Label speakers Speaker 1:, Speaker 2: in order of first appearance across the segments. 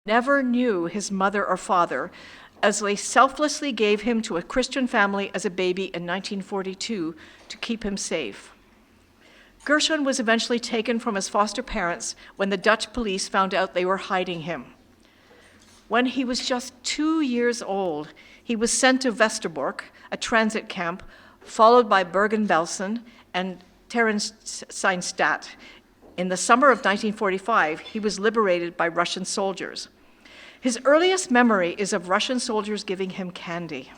Speaker 1: never knew his mother or father, as they selflessly gave him to a Christian family as a baby in 1942 to keep him safe. Gershon was eventually taken from his foster parents when the Dutch police found out they were hiding him. When he was just 2 years old, he was sent to Westerbork, a transit camp, followed by Bergen-Belsen and Theresienstadt. In the summer of 1945, he was liberated by Russian soldiers. His earliest memory is of Russian soldiers giving him candy.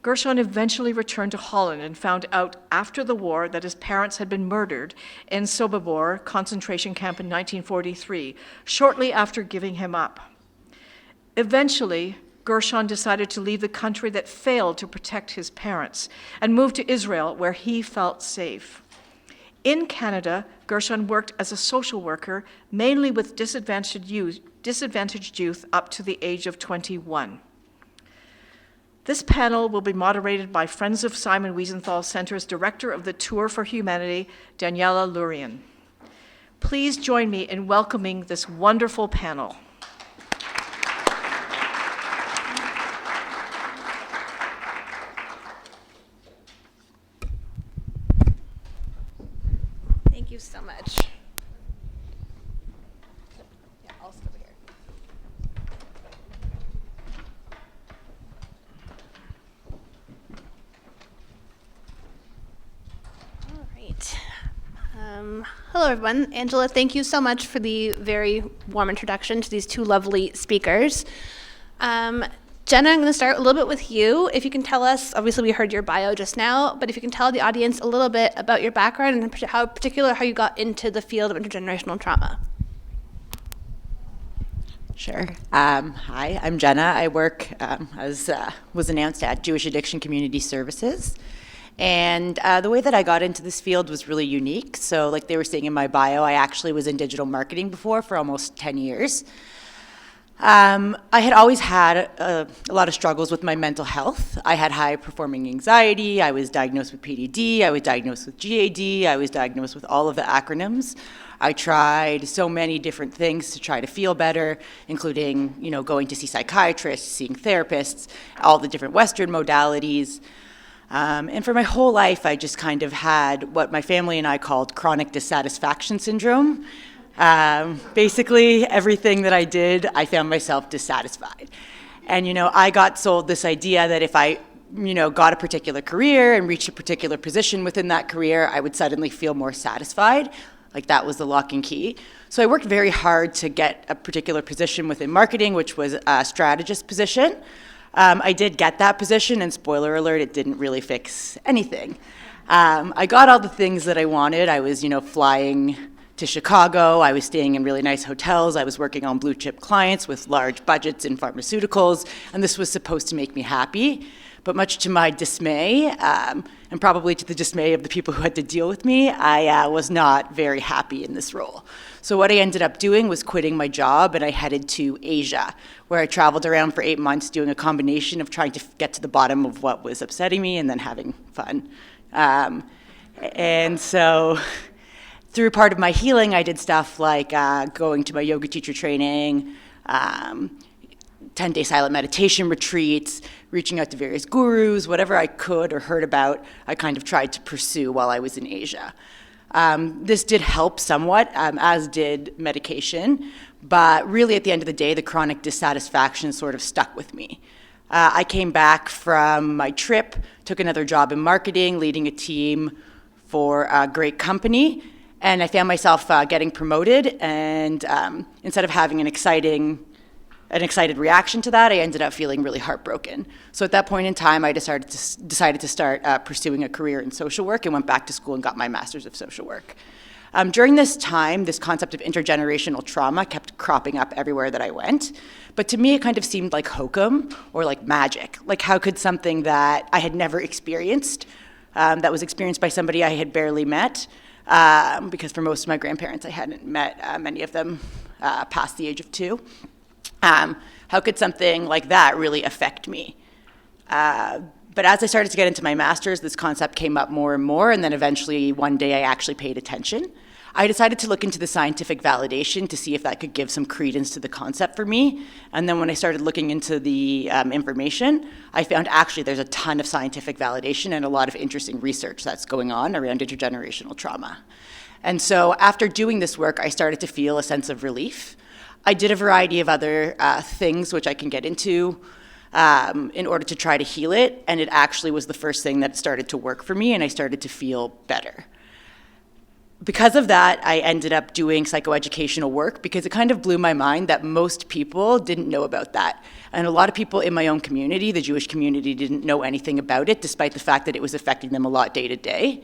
Speaker 1: Gershon eventually returned to Holland and found out after the war that his parents had been murdered in Sobibor concentration camp in 1943, shortly after giving him up. Eventually, Gershon decided to leave the country that failed to protect his parents and moved to Israel, where he felt safe. In Canada, Gershon worked as a social worker, mainly with disadvantaged youth up to the age of 21. This panel will be moderated by Friends of Simon Wiesenthal Center's Director of the Tour for Humanity, Daniella Lurion. Please join me in welcoming this wonderful panel.
Speaker 2: Thank you so much. Yeah, I'll sit over here. All right. Hello, everyone. Angela, thank you so much for the very warm introduction to these two lovely speakers. Jenna, I'm going to start a little bit with you. If you can tell us, obviously we heard your bio just now, but if you can tell the audience a little bit about your background and how you got into the field of intergenerational trauma.
Speaker 3: Sure. Hi, I'm Jenna. I work, as was announced, at Jewish Addiction Community Services. And the way that I got into this field was really unique. So like they were saying in my bio, I actually was in digital marketing before for almost 10 years. I had always had a lot of struggles with my mental health. I had high-performing anxiety. I was diagnosed with PDD. I was diagnosed with GAD. I was diagnosed with all of the acronyms. I tried so many different things to try to feel better, including, going to see psychiatrists, seeing therapists, all the different Western modalities. And for my whole life, I just kind of had what my family and I called chronic dissatisfaction syndrome. Basically, everything that I did, I found myself dissatisfied. And, I got sold this idea that if I, got a particular career and reached a particular position within that career, I would suddenly feel more satisfied. Like that was the lock and key. So I worked very hard to get a particular position within marketing, which was a strategist position. I did get that position, and spoiler alert, it didn't really fix anything. I got all the things that I wanted. I was, flying to Chicago. I was staying in really nice hotels. I was working on blue chip clients with large budgets in pharmaceuticals, and this was supposed to make me happy. But much to my dismay, and probably to the dismay of the people who had to deal with me, I was not very happy in this role. So what I ended up doing was quitting my job, and I headed to Asia, where I traveled around for 8 months doing a combination of trying to get to the bottom of what was upsetting me and then having fun. And so through part of my healing, I did stuff like going to my yoga teacher training, 10-day silent meditation retreats, reaching out to various gurus, whatever I could or heard about, I kind of tried to pursue while I was in Asia. This did help somewhat, as did medication, but really at the end of the day, the chronic dissatisfaction sort of stuck with me. I came back from my trip, took another job in marketing, leading a team for a great company, and I found myself getting promoted, and instead of having an excited reaction to that, I ended up feeling really heartbroken. So at that point in time, I decided to start pursuing a career in social work and went back to school and got my master's of social work. During this time, this concept of intergenerational trauma kept cropping up everywhere that I went. But to me, it kind of seemed like hokum or like magic. Like how could something that I had never experienced, that was experienced by somebody I had barely met, because for most of my grandparents, I hadn't met many of them past the age of 2. How could something like that really affect me? But as I started to get into my master's, this concept came up more and more, and then eventually one day I actually paid attention. I decided to look into the scientific validation to see if that could give some credence to the concept for me. And then when I started looking into the information, I found actually there's a ton of scientific validation and a lot of interesting research that's going on around intergenerational trauma. And so after doing this work, I started to feel a sense of relief. I did a variety of other things which I can get into in order to try to heal it, and it actually was the first thing that started to work for me, and I started to feel better. Because of that, I ended up doing psychoeducational work because it kind of blew my mind that most people didn't know about that. And a lot of people in my own community, the Jewish community, didn't know anything about it, despite the fact that it was affecting them a lot day to day.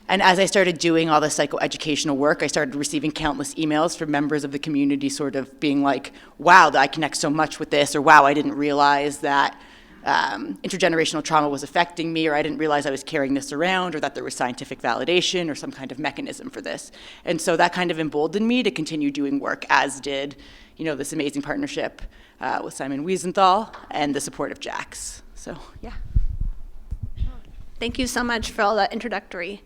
Speaker 3: And as I started doing all this psychoeducational work, I started receiving countless emails from members of the community sort of being like, wow, I connect so much with this, or wow, I didn't realize that intergenerational trauma was affecting me, or I didn't realize I was carrying this around, or that there was scientific validation or some kind of mechanism for this. And so that kind of emboldened me to continue doing work, as did, this amazing partnership with Simon Wiesenthal and the support of JACS. So, yeah.
Speaker 2: Thank you so much for all that introductory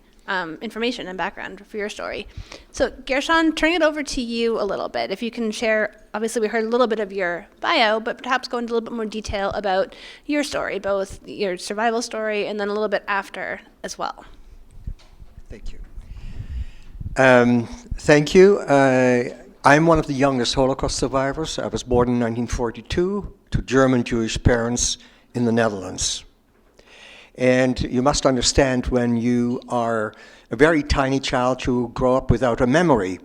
Speaker 2: information and background for your story. So Gershon, turning it over to you a little bit. If you can share, obviously we heard a little bit of your bio, but perhaps go into a little bit more detail about your story, both your survival story and then a little bit after as well.
Speaker 4: Thank you. Thank you. I'm one of the youngest Holocaust survivors. I was born in 1942 to German Jewish parents in the Netherlands. And you must understand, when you are a very tiny child, you grow up without a memory.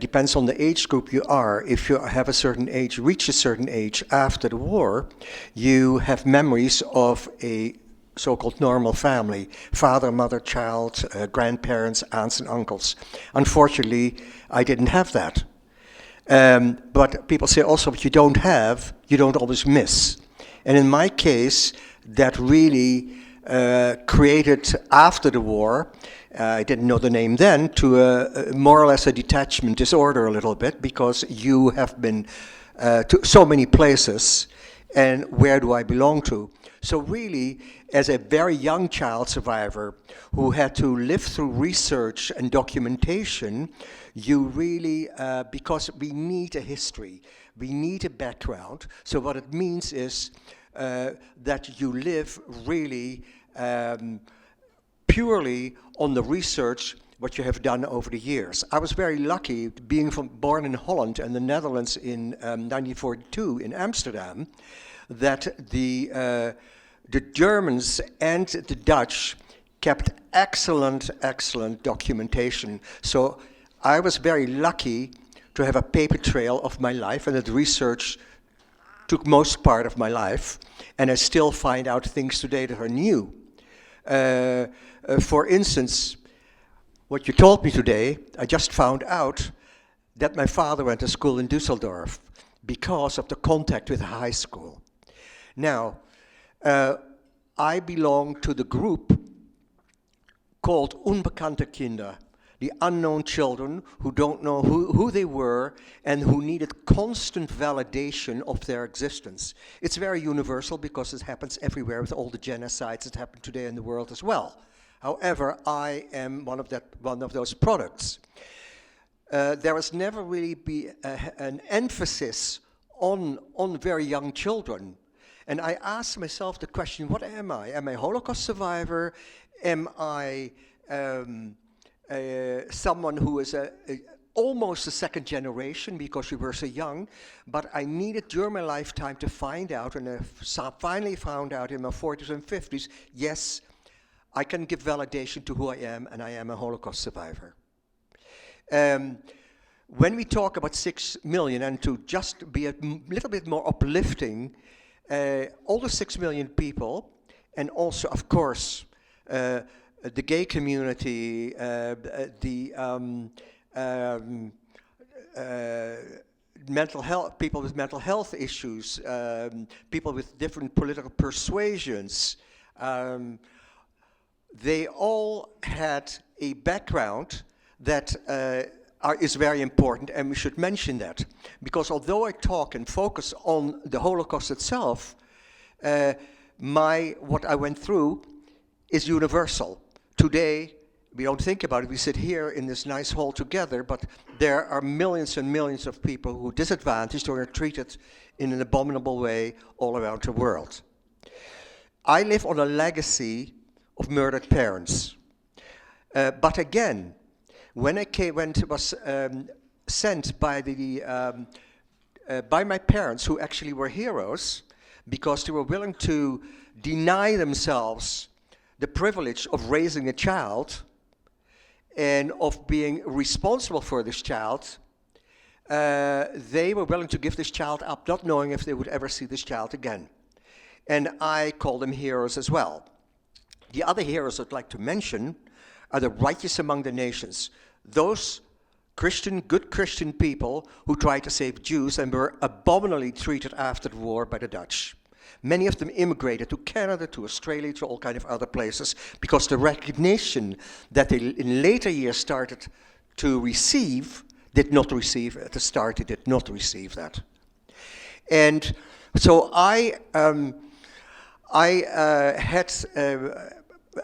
Speaker 4: Depends on the age group you are. If you have a certain age, reach a certain age after the war, you have memories of a so-called normal family: father, mother, child, grandparents, aunts and uncles. Unfortunately, I didn't have that. But people say also, what you don't have, you don't always miss. And in my case, that really created, after the war, I didn't know the name then, to more or less a detachment disorder a little bit, because you have been to so many places, and where do I belong to? So really, as a very young child survivor who had to live through research and documentation, you really, because we need a history, we need a background. So what it means is that you live really purely on the research what you have done over the years. I was very lucky, being born in Holland and the Netherlands in 1942 in Amsterdam, that the Germans and the Dutch kept excellent documentation. So I was very lucky to have a paper trail of my life, and that research took most part of my life, and I still find out things today that are new. For instance, what you told me today, I just found out that my father went to school in Düsseldorf because of the contact with the high school. Now, I belong to the group called Unbekannte Kinder, the unknown children who don't know who they were and who needed constant validation of their existence. It's very universal because it happens everywhere with all the genocides that happen today in the world as well. However, I am one of those products. There has never really been an emphasis on very young children. And I asked myself the question, what am I? Am I a Holocaust survivor? Am I someone who is almost a second generation because we were so young? But I needed during my lifetime to find out, and I finally found out in my 40s and 50s, yes, I can give validation to who I am, and I am a Holocaust survivor. When we talk about 6 million, and to just be a little bit more uplifting, all the 6 million people, and also, of course, the gay community, the mental health, people with mental health issues, people with different political persuasions, they all had a background that is very important, and we should mention that. Because although I talk and focus on the Holocaust itself, what I went through is universal. Today, we don't think about it. We sit here in this nice hall together, but there are millions and millions of people who are disadvantaged or are treated in an abominable way all around the world. I live on a legacy of murdered parents. But again, when I was sent by my parents, who actually were heroes, because they were willing to deny themselves the privilege of raising a child and of being responsible for this child, they were willing to give this child up, not knowing if they would ever see this child again. And I call them heroes as well. The other heroes I'd like to mention are the righteous among the nations. Those good Christian people who tried to save Jews and were abominably treated after the war by the Dutch. Many of them immigrated to Canada, to Australia, to all kinds of other places, because the recognition that they in later years started to receive, did not receive at the start, they did not receive that. And so I had a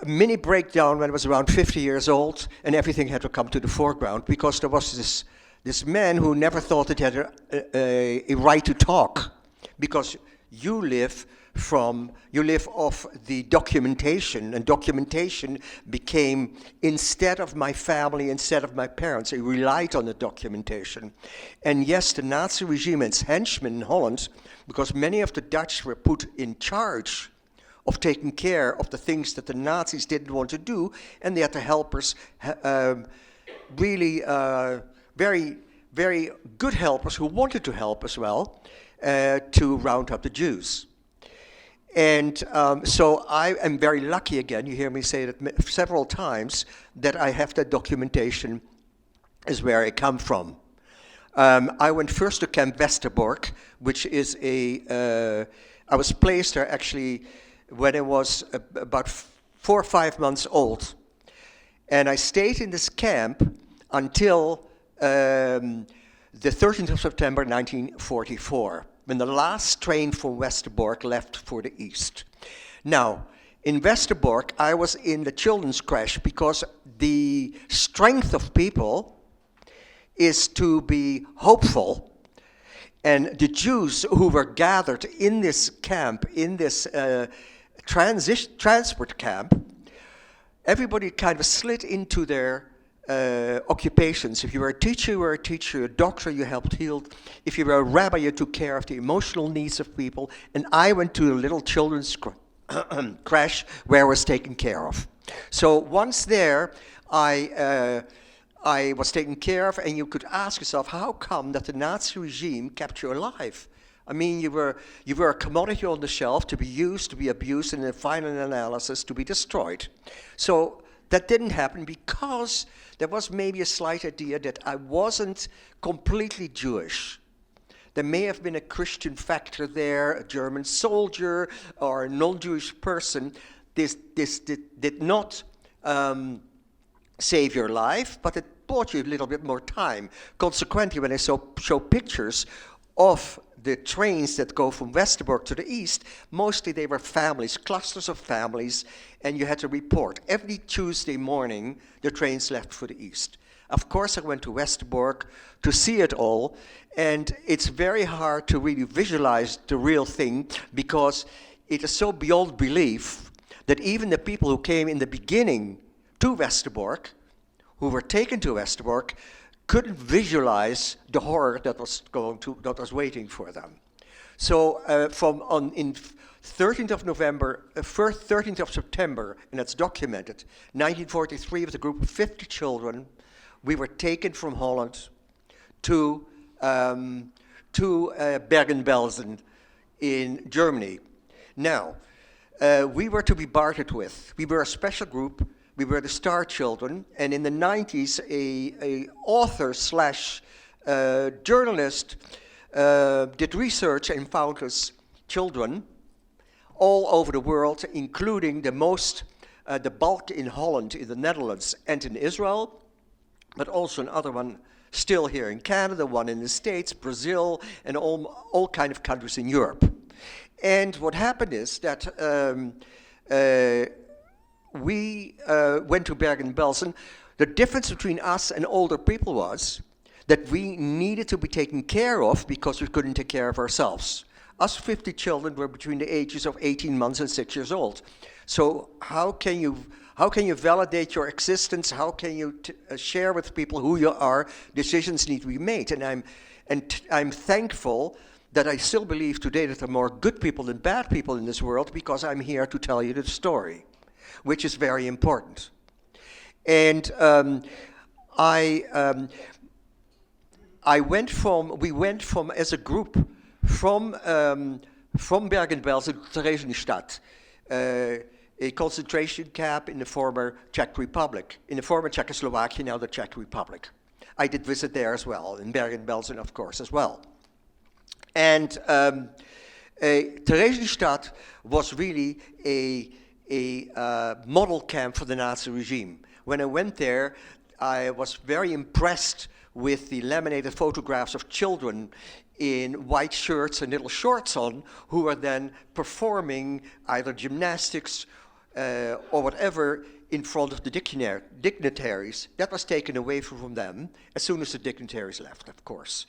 Speaker 4: mini breakdown when I was around 50 years old, and everything had to come to the foreground, because there was this man who never thought that he had a right to talk, because you live off the documentation, and documentation became, instead of my family, instead of my parents, I relied on the documentation. And yes, the Nazi regime and its henchmen in Holland, because many of the Dutch were put in charge of taking care of the things that the Nazis didn't want to do, and they had the helpers, really very, very good helpers who wanted to help as well, to round up the Jews. And so I am very lucky, again, you hear me say that several times, that I have that documentation is where I come from. I went first to Camp Westerbork, which is I was placed there actually when I was about 4 or 5 months old. And I stayed in this camp until the 13th of September 1944, when the last train from Westerbork left for the east. Now, in Westerbork, I was in the children's crash, because the strength of people is to be hopeful. And the Jews who were gathered in this camp, in this transport camp, everybody kind of slid into their occupations. If you were a teacher, you were a teacher. A doctor, you helped heal. If you were a rabbi, you took care of the emotional needs of people. And I went to a little children's crash where I was taken care of. So once there, I was taken care of, and you could ask yourself, how come that the Nazi regime kept you alive? I mean, you were a commodity on the shelf to be used, to be abused, and in the final analysis, to be destroyed. So that didn't happen because there was maybe a slight idea that I wasn't completely Jewish. There may have been a Christian factor there, a German soldier, or a non-Jewish person. This did not save your life, but it bought you a little bit more time. Consequently, when I show pictures of the trains that go from Westerbork to the east, mostly they were families, clusters of families, and you had to report. Every Tuesday morning, the trains left for the east. Of course, I went to Westerbork to see it all, and it's very hard to really visualize the real thing, because it is so beyond belief that even the people who came in the beginning to Westerbork, who were taken to Westerbork, couldn't visualize the horror that was waiting for them. So in 13th of November, 13th of September, and that's documented, 1943, with a group of 50 children, we were taken from Holland to Bergen-Belsen in Germany. Now, we were to be bartered with. We were a special group. We were the Star Children, and in the 90s, a author slash journalist did research and found us children all over the world, including the bulk in Holland, in the Netherlands, and in Israel, but also another one still here in Canada, one in the States, Brazil, and all kind of countries in Europe. And what happened is that we went to Bergen-Belsen. The difference between us and older people was that we needed to be taken care of because we couldn't take care of ourselves. Us 50 children were between the ages of 18 months and 6 years old. So how can you validate your existence? How can you share with people who you are? Decisions need to be made. And I'm thankful that I still believe today that there are more good people than bad people in this world, because I'm here to tell you the story, which is very important. And we went from as a group from Bergen-Belsen to Theresienstadt, a concentration camp in the former Czech Republic, in the former Czechoslovakia, now the Czech Republic. I did visit there as well, in Bergen-Belsen, of course, as well. And Theresienstadt was really a model camp for the Nazi regime. When I went there, I was very impressed with the laminated photographs of children in white shirts and little shorts on, who were then performing either gymnastics or whatever in front of the dignitaries. That was taken away from them as soon as the dignitaries left, of course.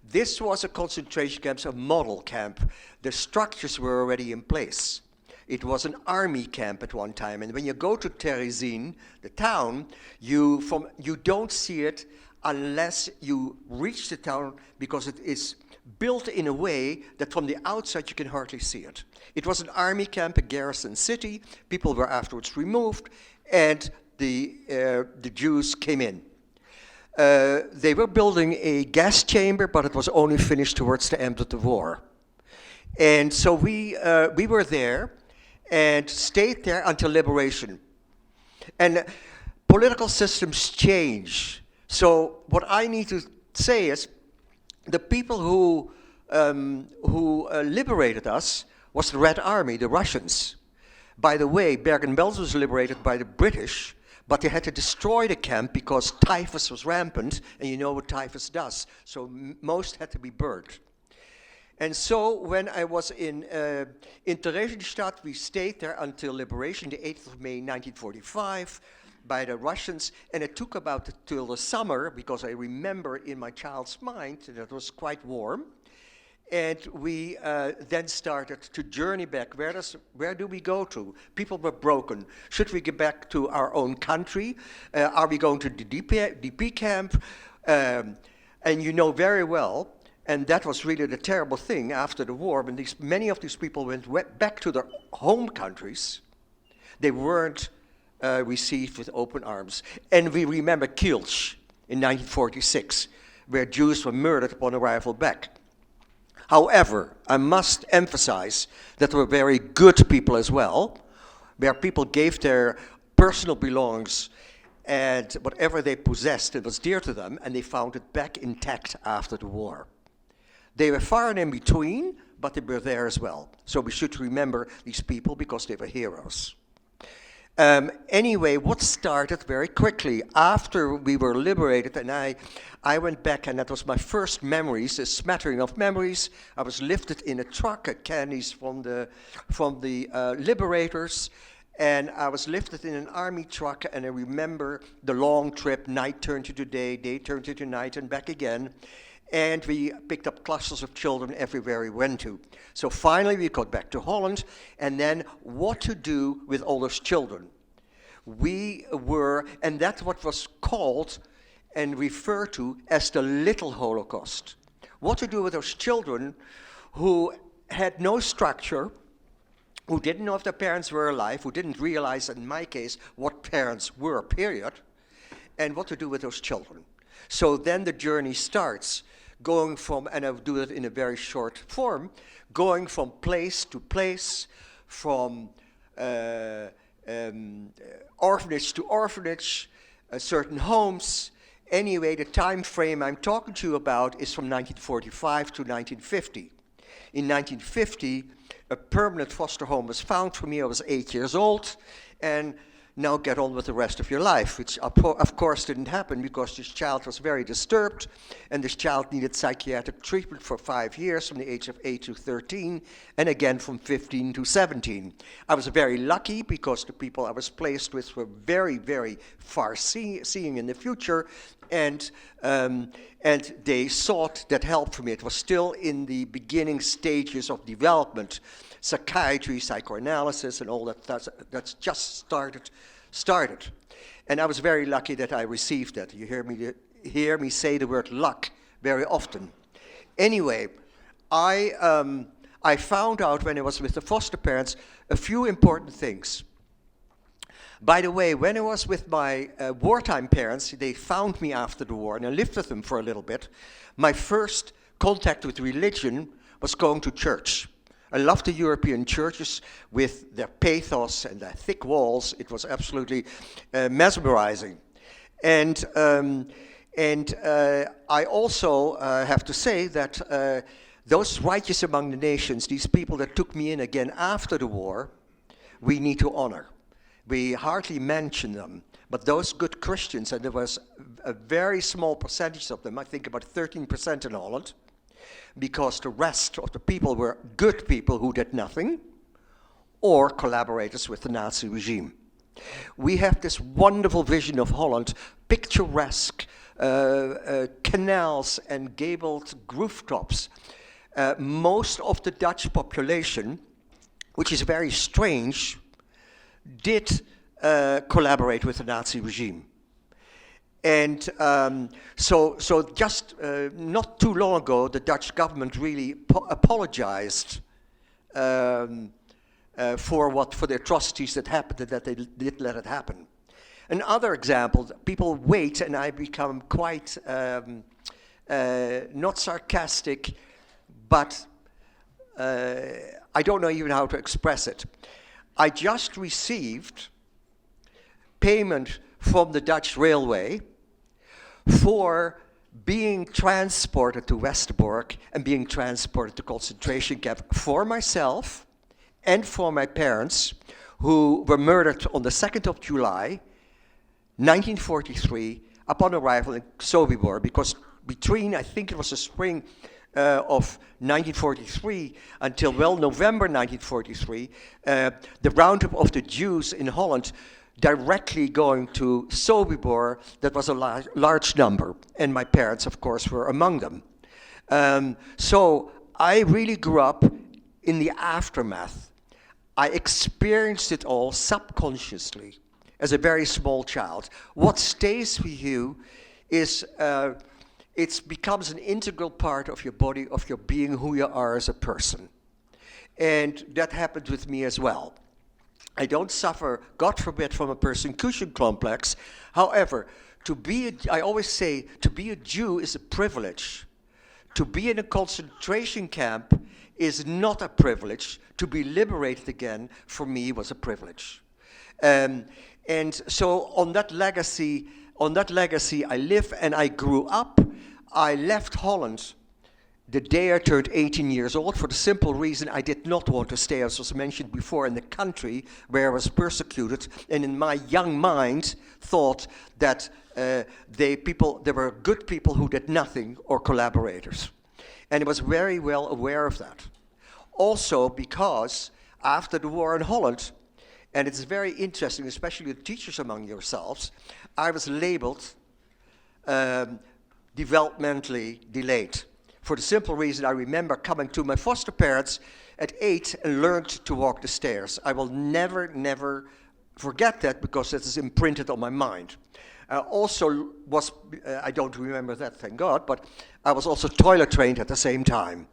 Speaker 4: This was a concentration camp, a model camp. The structures were already in place. It was an army camp at one time, and when you go to Theresienstadt, the town, you don't see it unless you reach the town, because it is built in a way that from the outside you can hardly see it. It was an army camp, a garrison city. People were afterwards removed, and the Jews came in. They were building a gas chamber, but it was only finished towards the end of the war. And so we were there and stayed there until liberation. And political systems change. So what I need to say is, the people who liberated us was the Red Army, the Russians. By the way, Bergen-Belsen was liberated by the British, but they had to destroy the camp because typhus was rampant, and you know what typhus does. So most had to be burned. And so when I was in Theresienstadt, we stayed there until liberation, the 8th of May 1945, by the Russians, and it took about till the summer, because I remember in my child's mind that it was quite warm. And we then started to journey back. Where do we go to? People were broken. Should we get back to our own country? Are we going to the DP camp? And you know very well, and that was really the terrible thing after the war, when many of these people went back to their home countries, they weren't received with open arms. And we remember Kielce in 1946, where Jews were murdered upon arrival back. However, I must emphasize that there were very good people as well, where people gave their personal belongings and whatever they possessed that was dear to them, and they found it back intact after the war. They were far and in between, but they were there as well. So we should remember these people because they were heroes. Anyway, what started very quickly after we were liberated, and I went back, and that was my first memories, a smattering of memories. I was lifted in a truck at candies from the liberators, and I was lifted in an army truck, and I remember the long trip. Night turned into day turned into night, and back again. And we picked up clusters of children everywhere we went to. So finally we got back to Holland, and then what to do with all those children. And that's what was called and referred to as the little Holocaust. What to do with those children who had no structure, who didn't know if their parents were alive, who didn't realize, in my case, what parents were, period, and what to do with those children. So then the journey starts, going from, and I'll do it in a very short form, going from place to place, from orphanage to orphanage, certain homes. Anyway, the time frame I'm talking to you about is from 1945 to 1950. In 1950, a permanent foster home was found for me. I was 8 years old, and now get on with the rest of your life, which of course didn't happen because this child was very disturbed, and this child needed psychiatric treatment for 5 years from the age of 8 to 13, and again from 15 to 17. I was very lucky because the people I was placed with were very, very far-seeing in the future, and they sought that help from me. It was still in the beginning stages of development. Psychiatry, psychoanalysis, and all that's just started. And I was very lucky that I received that. You hear me say the word luck very often. Anyway, I found out when I was with the foster parents a few important things. By the way, when I was with my wartime parents, they found me after the war, and I lived with them for a little bit. My first contact with religion was going to church. I loved the European churches with their pathos and their thick walls. It was absolutely mesmerizing. And I also have to say that those righteous among the nations, these people that took me in again after the war, we need to honor. We hardly mention them, but those good Christians, and there was a very small percentage of them, I think about 13% in Holland, because the rest of the people were good people who did nothing, or collaborators with the Nazi regime. We have this wonderful vision of Holland, picturesque canals and gabled rooftops. Most of the Dutch population, which is very strange, did collaborate with the Nazi regime. And so just not too long ago, the Dutch government really apologized for the atrocities that happened and that they did let it happen. Another example, people wait, and I become quite not sarcastic, but I don't know even how to express it. I just received payment from the Dutch railway for being transported to Westerbork and being transported to concentration camp for myself and for my parents, who were murdered on the 2nd of July, 1943, upon arrival in Sobibor, because between, I think it was the spring of 1943 until, well, November 1943, the roundup of the Jews in Holland directly going to Sobibor, that was a large number, and my parents, of course, were among them. So I really grew up in the aftermath. I experienced it all subconsciously as a very small child. What stays with you is it becomes an integral part of your body, of your being, who you are as a person. And that happened with me as well. I don't suffer, God forbid, from a persecution complex. However, I always say, to be a Jew is a privilege. To be in a concentration camp is not a privilege. To be liberated again, for me, was a privilege. And so on that legacy, I live, and I grew up. I left Holland the day I turned 18 years old, for the simple reason I did not want to stay, as was mentioned before, in the country where I was persecuted, and in my young mind thought that there were good people who did nothing, or collaborators. And I was very well aware of that. Also because after the war in Holland, and it's very interesting, especially the teachers among yourselves, I was labeled developmentally delayed. For the simple reason I remember coming to my foster parents at 8 and learned to walk the stairs. I will never, never forget that, because it is imprinted on my mind. Also was, I don't remember that, thank God, but I was also toilet trained at the same time.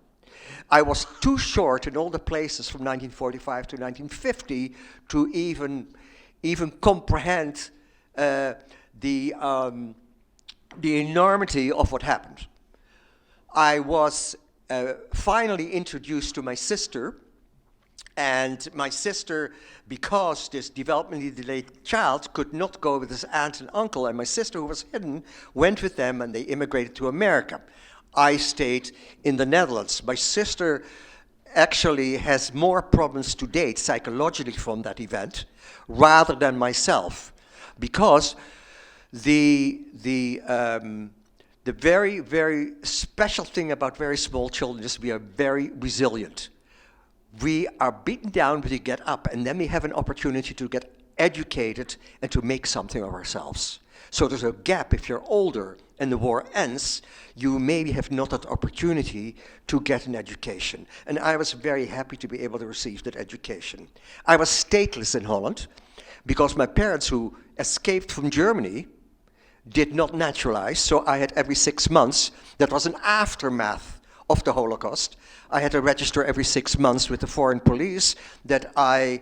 Speaker 4: I was too short in all the places from 1945 to 1950 to even comprehend the enormity of what happened. I was finally introduced to my sister, and my sister, because this developmentally delayed child could not go with his aunt and uncle, and my sister, who was hidden, went with them, and they immigrated to America. I stayed in the Netherlands. My sister actually has more problems to date psychologically from that event rather than myself, because the very, very special thing about very small children is we are very resilient. We are beaten down, but we get up, and then we have an opportunity to get educated and to make something of ourselves. So there's a gap. If you're older and the war ends, you maybe have not that opportunity to get an education. And I was very happy to be able to receive that education. I was stateless in Holland because my parents, who escaped from Germany, did not naturalize. So I had every 6 months, that was an aftermath of the Holocaust, I had to register every 6 months with the foreign police that I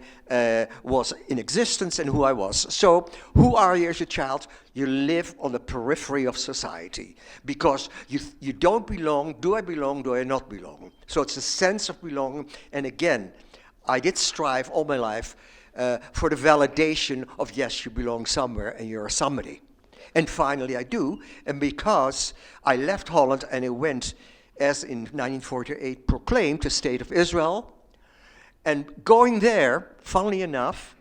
Speaker 4: was in existence and who I was. So who are you as a child? You live on the periphery of society because you don't belong. Do I belong? Do I not belong? So it's a sense of belonging. And again, I did strive all my life for the validation of, yes, you belong somewhere and you're somebody. And finally I do. And because I left Holland and I went, as in 1948 proclaimed, the State of Israel. And going there, funnily enough,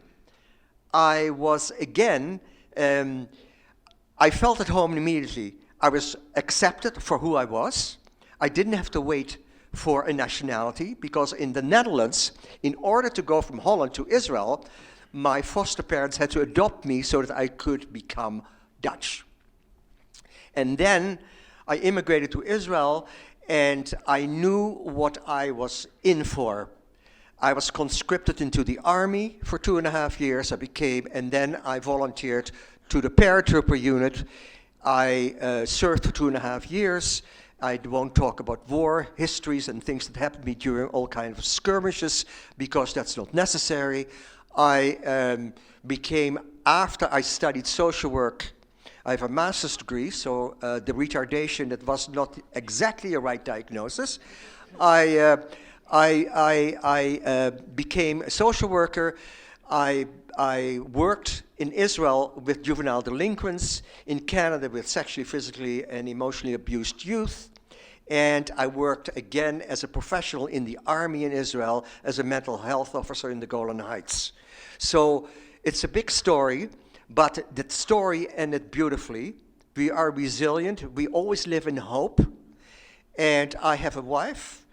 Speaker 4: I was again, I felt at home immediately. I was accepted for who I was. I didn't have to wait for a nationality, because in the Netherlands, in order to go from Holland to Israel, my foster parents had to adopt me so that I could become Dutch. And then I immigrated to Israel, and I knew what I was in for. I was conscripted into the army for 2.5 years. And then I volunteered to the paratrooper unit. I served for 2.5 years. I won't talk about war histories and things that happened to me during all kinds of skirmishes, because that's not necessary. I became, after I studied social work, I have a master's degree, so the retardation, that was not exactly a right diagnosis. I became a social worker. I worked in Israel with juvenile delinquents, in Canada with sexually, physically, and emotionally abused youth. And I worked again as a professional in the army in Israel as a mental health officer in the Golan Heights. So it's a big story. But that story ended beautifully. We are resilient. We always live in hope. And I have a wife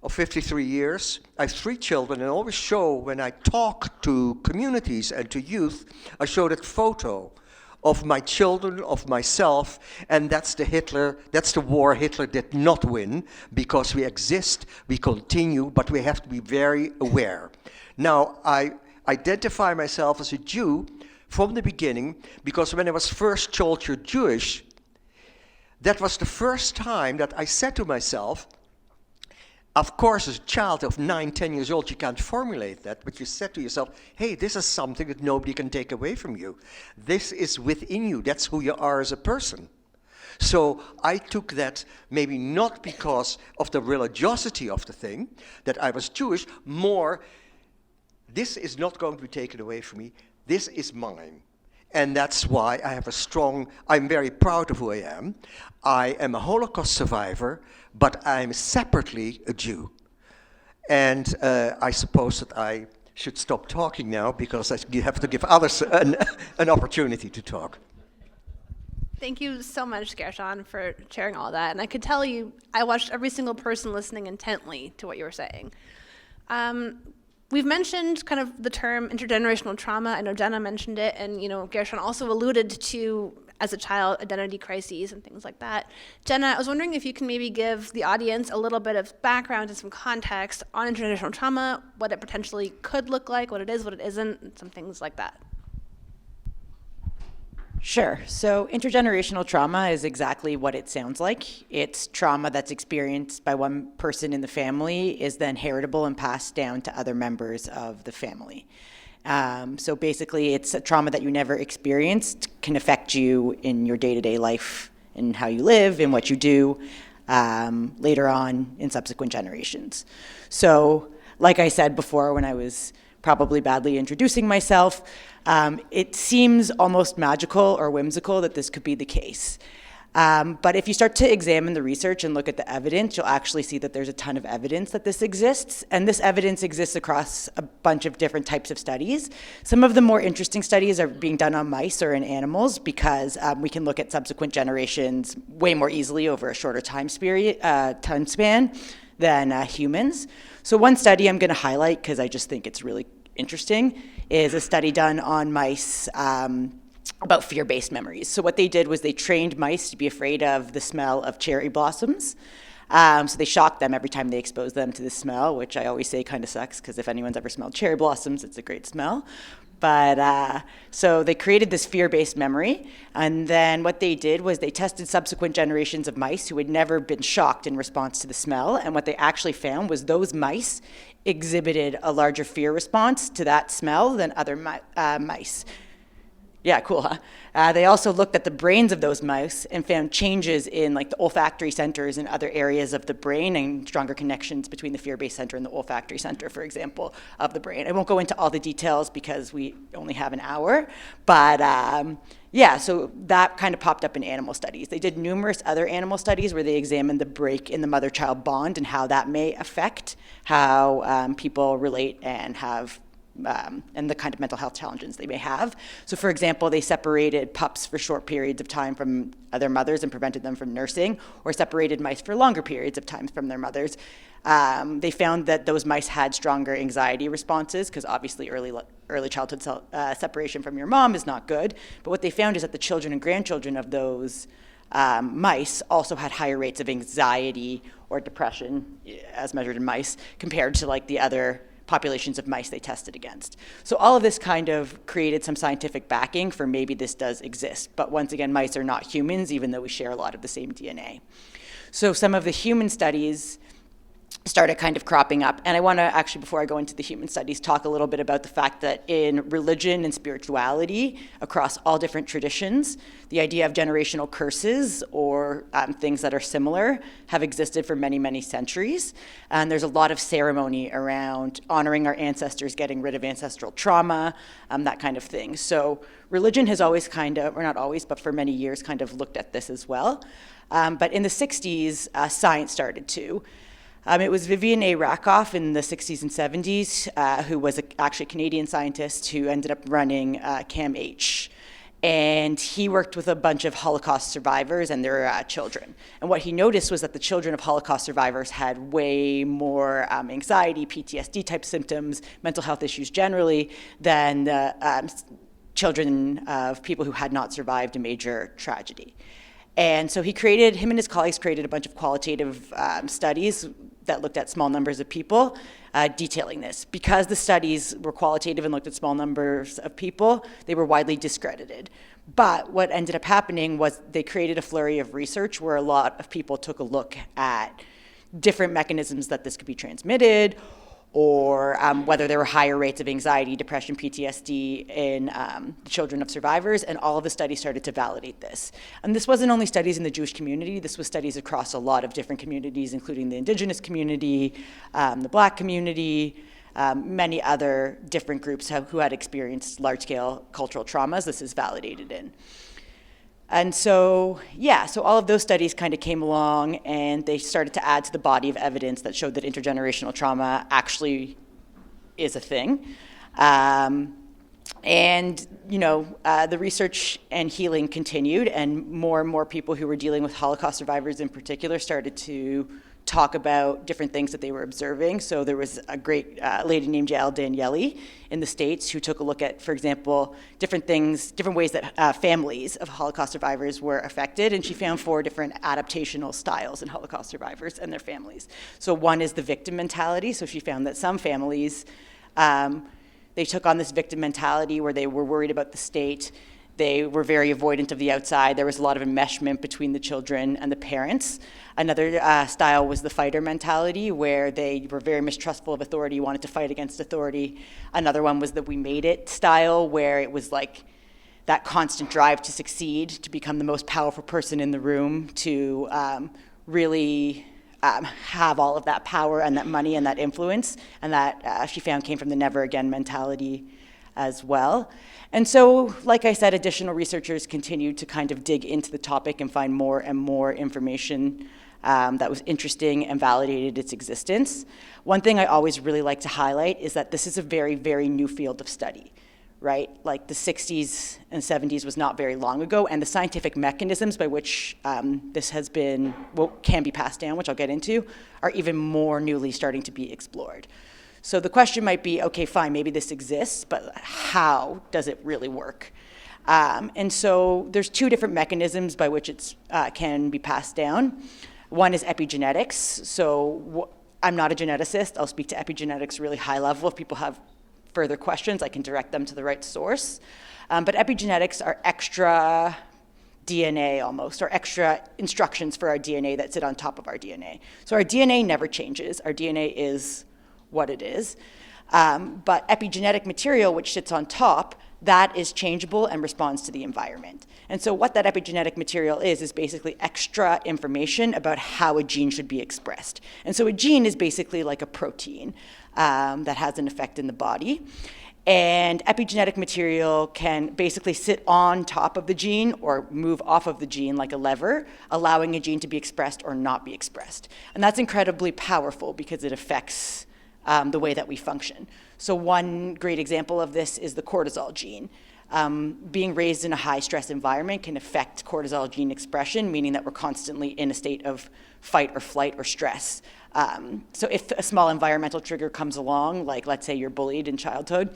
Speaker 4: of 53 years. I have 3 children, and I always show, when I talk to communities and to youth, I show that photo of my children, of myself, and that's the war Hitler did not win, because we exist, we continue, but we have to be very aware. Now, I identify myself as a Jew from the beginning, because when I was first told you're Jewish, that was the first time that I said to myself, of course, as a child of 9, 10 years old, you can't formulate that, but you said to yourself, hey, this is something that nobody can take away from you. This is within you. That's who you are as a person. So I took that, maybe not because of the religiosity of the thing, that I was Jewish, more, this is not going to be taken away from me. This is mine. And that's why I have I'm very proud of who I am. I am a Holocaust survivor, but I'm separately a Jew. And I suppose that I should stop talking now, because I have to give others an opportunity to talk.
Speaker 2: Thank you so much, Gershon, for sharing all that. And I could tell you, I watched every single person listening intently to what you were saying. We've mentioned kind of the term intergenerational trauma. I know Jenna mentioned it, and Gershon also alluded to, as a child, identity crises and things like that. Jenna, I was wondering if you can maybe give the audience a little bit of background and some context on intergenerational trauma, what it potentially could look like, what it is, what it isn't, and some things like that.
Speaker 3: Sure. So intergenerational trauma is exactly what it sounds like. It's trauma that's experienced by one person in the family, is then heritable and passed down to other members of the family. So basically, it's a trauma that you never experienced, can affect you in your day-to-day life and how you live and what you do later on in subsequent generations. So like I said before, when I was probably badly introducing myself, it seems almost magical or whimsical that this could be the case. But if you start to examine the research and look at the evidence, you'll actually see that there's a ton of evidence that this exists. And this evidence exists across a bunch of different types of studies. Some of the more interesting studies are being done on mice or in animals because we can look at subsequent generations way more easily over a shorter time span than humans. So one study I'm going to highlight, because I just think it's really interesting, is a study done on mice about fear-based memories. So what they did was they trained mice to be afraid of the smell of cherry blossoms. So they shocked them every time they exposed them to the smell, which I always say kind of sucks, because if anyone's ever smelled cherry blossoms, it's a great smell. But so they created this fear-based memory, and then what they did was they tested subsequent generations of mice who had never been shocked in response to the smell, and what they actually found was those mice exhibited a larger fear response to that smell than other mice. Yeah, cool, huh? They also looked at the brains of those mice and found changes in like the olfactory centers and other areas of the brain, and stronger connections between the fear-based center and the olfactory center, for example, of the brain. I won't go into all the details because we only have an hour, but yeah, so that kind of popped up in animal studies. They did numerous other animal studies where they examined the break in the mother-child bond and how that may affect how people relate and have and the kind of mental health challenges they may have. So for example, they separated pups for short periods of time from other mothers and prevented them from nursing, or separated mice for longer periods of time from their mothers. They found that those mice had stronger anxiety responses, because obviously early childhood separation from your mom is not good. But what they found is that the children and grandchildren of those mice also had higher rates of anxiety or depression, as measured in mice, compared to like the other populations of mice they tested against. So all of this kind of created some scientific backing for maybe this does exist. But once again, mice are not humans, even though we share a lot of the same DNA. So some of the human studies started kind of cropping up. And I want to actually, before I go into the human studies, talk a little bit about the fact that in religion and spirituality, across all different traditions, the idea of generational curses or things that are similar have existed for many, many centuries. And there's a lot of ceremony around honoring our ancestors, getting rid of ancestral trauma, that kind of thing. So religion has always kind of, or not always, but for many years kind of looked at this as well. But in the 60s, science started to. It was Vivian A. Rakoff in the 60s and 70s, who was actually a Canadian scientist who ended up running CAMH. And he worked with a bunch of Holocaust survivors and their children. And what he noticed was that the children of Holocaust survivors had way more anxiety, PTSD type symptoms, mental health issues generally, than the children of people who had not survived a major tragedy. And so him and his colleagues created a bunch of qualitative studies that looked at small numbers of people, detailing this. Because the studies were qualitative and looked at small numbers of people, they were widely discredited. But what ended up happening was they created a flurry of research where a lot of people took a look at different mechanisms that this could be transmitted, or whether there were higher rates of anxiety, depression, PTSD in the children of survivors, and all of the studies started to validate this. And this wasn't only studies in the Jewish community, this was studies across a lot of different communities, including the Indigenous community, the Black community, many other different groups who had experienced large-scale cultural traumas this is validated in. And so, yeah, so all of those studies kind of came along and they started to add to the body of evidence that showed that intergenerational trauma actually is a thing. And, you know, the research and healing continued, and more people who were dealing with Holocaust survivors in particular started to talk about different things that they were observing. So there was a great lady named Daniella in the States who took a look at, for example, different ways that families of Holocaust survivors were affected, and she found 4 different adaptational styles in Holocaust survivors and their families. So one is the victim mentality. So she found that some families, they took on this victim mentality where they were worried about the state. They were very avoidant of the outside. There was a lot of enmeshment between the children and the parents. Another style was the fighter mentality, where they were very mistrustful of authority, wanted to fight against authority. Another one was the we made it style, where it was like that constant drive to succeed, to become the most powerful person in the room, to really have all of that power and that money and that influence. And that she found came from the never again mentality. as well. And so, like I said, additional researchers continued to kind of dig into the topic and find more and more information that was interesting and validated its existence. One thing I always really like to highlight is that this is a very, very new field of study, right? Like the 60s and 70s was not very long ago, and the scientific mechanisms by which this has been, can be passed down, which I'll get into, are even more newly starting to be explored. So the question might be, okay, fine, maybe this exists, but how does it really work? And so there's two different mechanisms by which it can be passed down. One is epigenetics. So I'm not a geneticist. I'll speak to epigenetics really high level. If people have further questions, I can direct them to the right source. But epigenetics are extra DNA almost, or extra instructions for our DNA that sit on top of our DNA. So our DNA never changes. Our DNA is what it is. But epigenetic material, which sits on top, that is changeable and responds to the environment. And so what that epigenetic material is basically extra information about how a gene should be expressed. And so a gene is basically like a protein that has an effect in the body. And epigenetic material can basically sit on top of the gene or move off of the gene like a lever, allowing a gene to be expressed or not be expressed. And that's incredibly powerful because it affects the way that we function. So one great example of this is the cortisol gene. Being raised in a high stress environment can affect cortisol gene expression, meaning that we're constantly in a state of fight or flight or stress. So if a small environmental trigger comes along, like let's say you're bullied in childhood,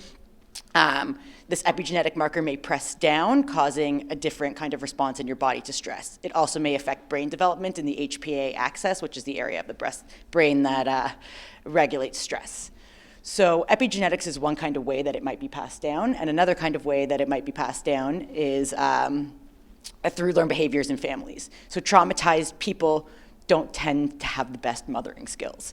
Speaker 3: this epigenetic marker may press down, causing a different kind of response in your body to stress. It also may affect brain development in the HPA axis, which is the area of the brain that regulates stress. So epigenetics is one kind of way that it might be passed down, and another kind of way that it might be passed down is through learned behaviors in families. So traumatized people don't tend to have the best mothering skills.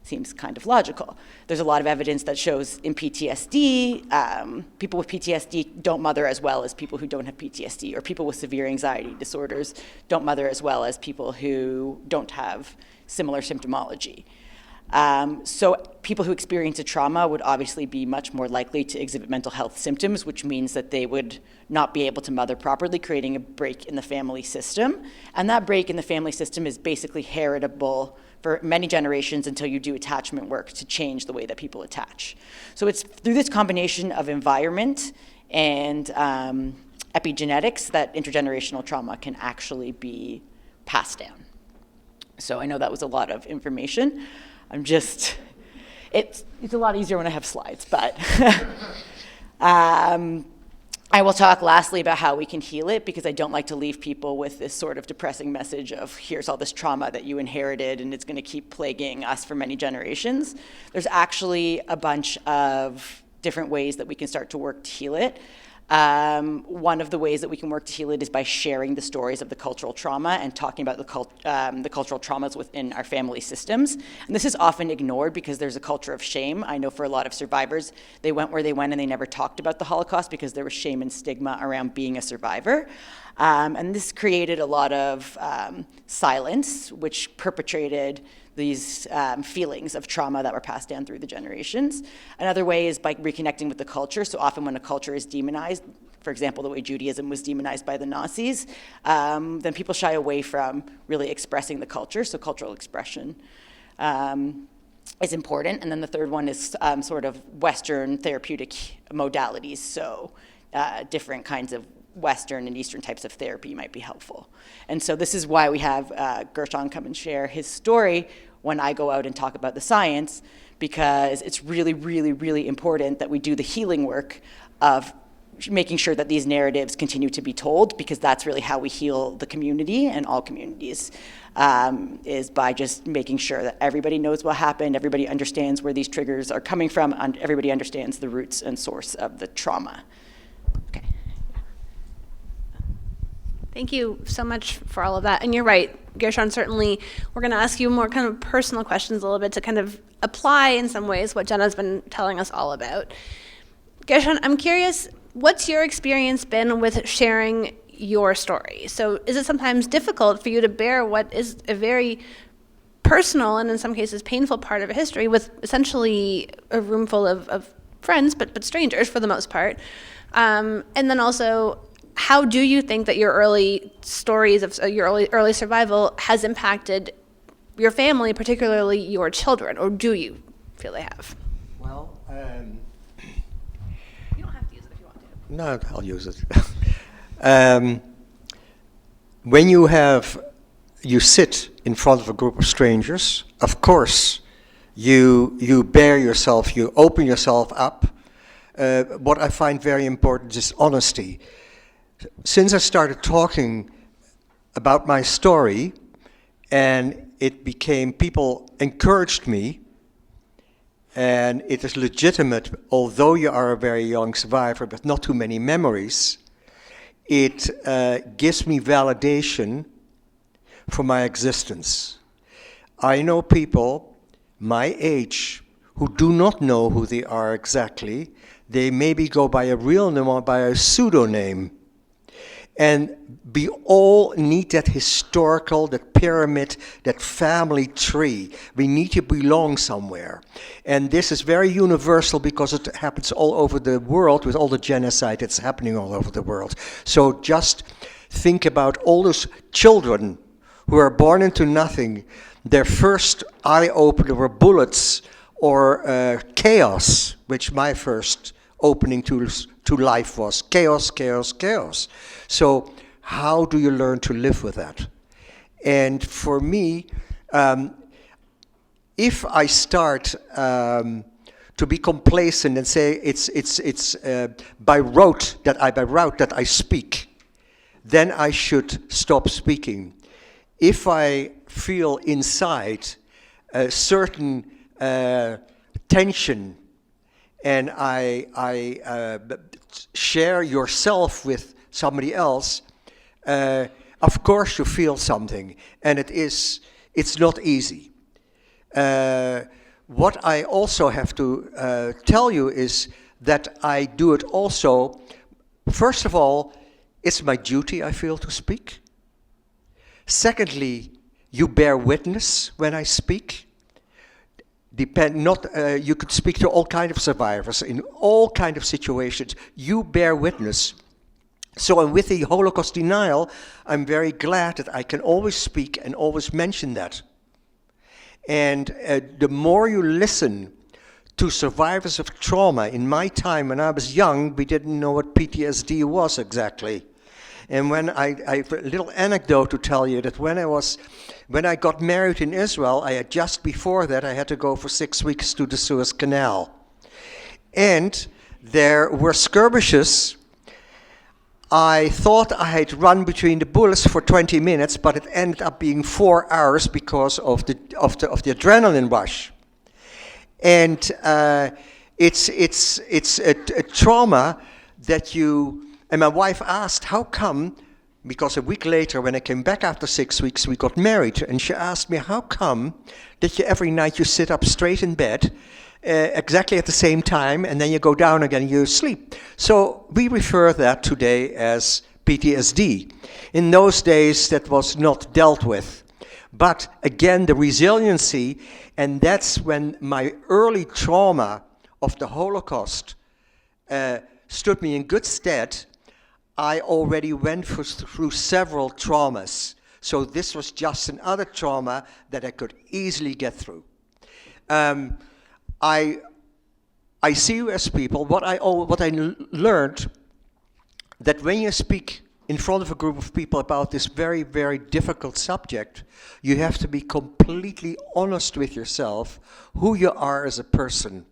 Speaker 3: Seems kind of logical. There's a lot of evidence that shows in PTSD, people with PTSD don't mother as well as people who don't have PTSD, or people with severe anxiety disorders don't mother as well as people who don't have similar symptomology. So people who experience a trauma would obviously be much more likely to exhibit mental health symptoms, which means that they would not be able to mother properly, creating a break in the family system. And that break in the family system is basically heritable for many generations until you do attachment work to change the way that people attach. So it's through this combination of environment and epigenetics that intergenerational trauma can actually be passed down. So I know that was a lot of information. It's a lot easier when I have slides, but I will talk lastly about how we can heal it, because I don't like to leave people with this sort of depressing message of here's all this trauma that you inherited and it's going to keep plaguing us for many generations. There's actually a bunch of different ways that we can start to work to heal it. One of the ways that we can work to heal it is by sharing the stories of the cultural trauma and talking about the cultural traumas within our family systems. And this is often ignored because there's a culture of shame. I know for a lot of survivors, they went where they went and they never talked about the Holocaust because there was shame and stigma around being a survivor. And this created a lot of silence, which perpetrated these feelings of trauma that were passed down through the generations. Another way is by reconnecting with the culture. So often when a culture is demonized, for example, the way Judaism was demonized by the Nazis, then people shy away from really expressing the culture. So cultural expression is important. And then the third one is sort of Western therapeutic modalities. So different kinds of Western and Eastern types of therapy might be helpful. And so this is why we have Gershon come and share his story when I go out and talk about the science, because it's really, really, really important that we do the healing work of making sure that these narratives continue to be told, because that's really how we heal the community and all communities, is by just making sure that everybody knows what happened, everybody understands where these triggers are coming from, and everybody understands the roots and source of the trauma. Okay.
Speaker 2: Thank you so much for all of that. And you're right, Gershon, certainly we're going to ask you more kind of personal questions a little bit to kind of apply in some ways what Jenna's been telling us all about. Gershon, I'm curious, what's your experience been with sharing your story? So is it sometimes difficult for you to bear what is a very personal and in some cases painful part of a history with essentially a room full of friends, but strangers for the most part. And then also, how do you think that your early stories of your early survival has impacted your family, particularly your children, or do you feel they have?
Speaker 4: Well,
Speaker 2: You don't have to use it if you want to.
Speaker 4: no, I'll use it. When you sit in front of a group of strangers, of course, you bare yourself, you open yourself up. What I find very important is honesty. Since I started talking about my story, and it became, people encouraged me, and it is legitimate, although you are a very young survivor with not too many memories, it gives me validation for my existence. I know people my age who do not know who they are exactly. They maybe go by a real name or by a pseudonym. And we all need that historical, that pyramid, that family tree. We need to belong somewhere. And this is very universal because it happens all over the world with all the genocide that's happening all over the world. So just think about all those children who are born into nothing. Their first eye-opener were bullets or chaos, which my first opening to life was. Chaos, chaos, chaos. So how do you learn to live with that? And for me, if I start to be complacent and say it's by rote that I speak, then I should stop speaking. If I feel inside a certain tension, and I share yourself with somebody else, of course you feel something, and it's not easy. What I also have to tell you is that I do it also, first of all, it's my duty, I feel, to speak. Secondly, you bear witness when I speak. You could speak to all kinds of survivors in all kinds of situations. You bear witness. So with the Holocaust denial, I'm very glad that I can always speak and always mention that. And the more you listen to survivors of trauma, in my time when I was young, we didn't know what PTSD was exactly. And when I have a little anecdote to tell you that when I got married in Israel, just before that I had to go for 6 weeks to the Suez Canal. And there were skirmishes. I thought I had run between the bullets for 20 minutes, but it ended up being 4 hours because of the adrenaline rush. And it's a trauma that you. And my wife asked, how come, because a week later when I came back after 6 weeks, we got married, and she asked me, how come that every night you sit up straight in bed, exactly at the same time, and then you go down again and you sleep? So we refer that today as PTSD. In those days, that was not dealt with. But again, the resiliency, and that's when my early trauma of the Holocaust stood me in good stead. I already went through several traumas. So this was just another trauma that I could easily get through. I see you as people. What I learned, that when you speak in front of a group of people about this very, very difficult subject, you have to be completely honest with yourself, who you are as a person.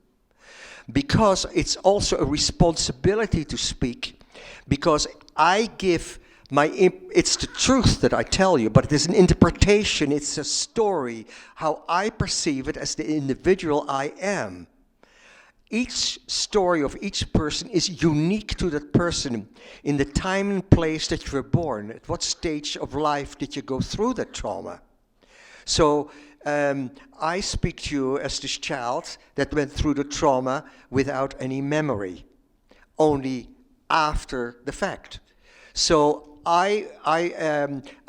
Speaker 4: Because it's also a responsibility to speak, because I give it's the truth that I tell you, but it is an interpretation, it's a story, how I perceive it as the individual I am. Each story of each person is unique to that person in the time and place that you were born. At what stage of life did you go through that trauma? So I speak to you as this child that went through the trauma without any memory, only after the fact. So I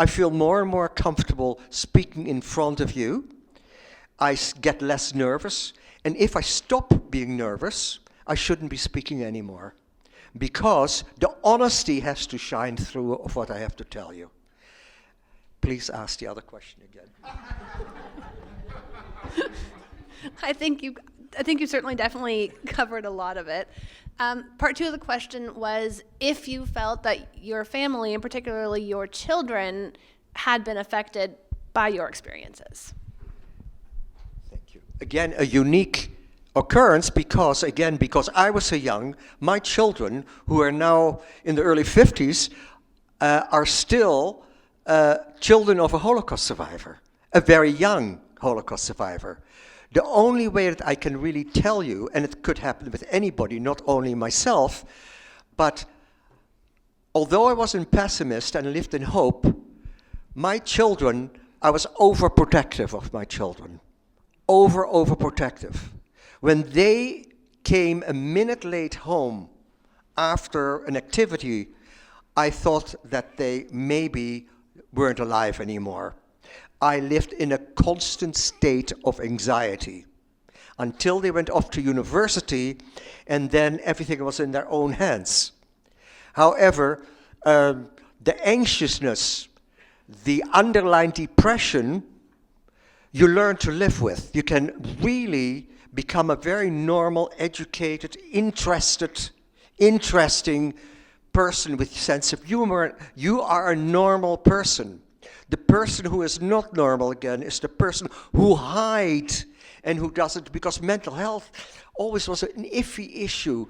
Speaker 4: feel more and more comfortable speaking in front of you. I get less nervous, and if I stop being nervous, I shouldn't be speaking anymore, because the honesty has to shine through of what I have to tell you. Please ask the other question again.
Speaker 2: I think you certainly definitely covered a lot of it. Part two of the question was if you felt that your family, and particularly your children, had been affected by your experiences.
Speaker 4: Thank you. Again, a unique occurrence because I was so young, my children, who are now in the early 50s, are still children of a Holocaust survivor, a very young Holocaust survivor. The only way that I can really tell you, and it could happen with anybody, not only myself, but although I wasn't pessimist and lived in hope, my children, I was overprotective of my children. Overprotective. When they came a minute late home after an activity, I thought that they maybe weren't alive anymore. I lived in a constant state of anxiety until they went off to university, and then everything was in their own hands. However, the anxiousness, the underlying depression, you learn to live with. You can really become a very normal, educated, interesting person with a sense of humor. You are a normal person. The person who is not normal, again, is the person who hides and who doesn't, because mental health always was an iffy issue.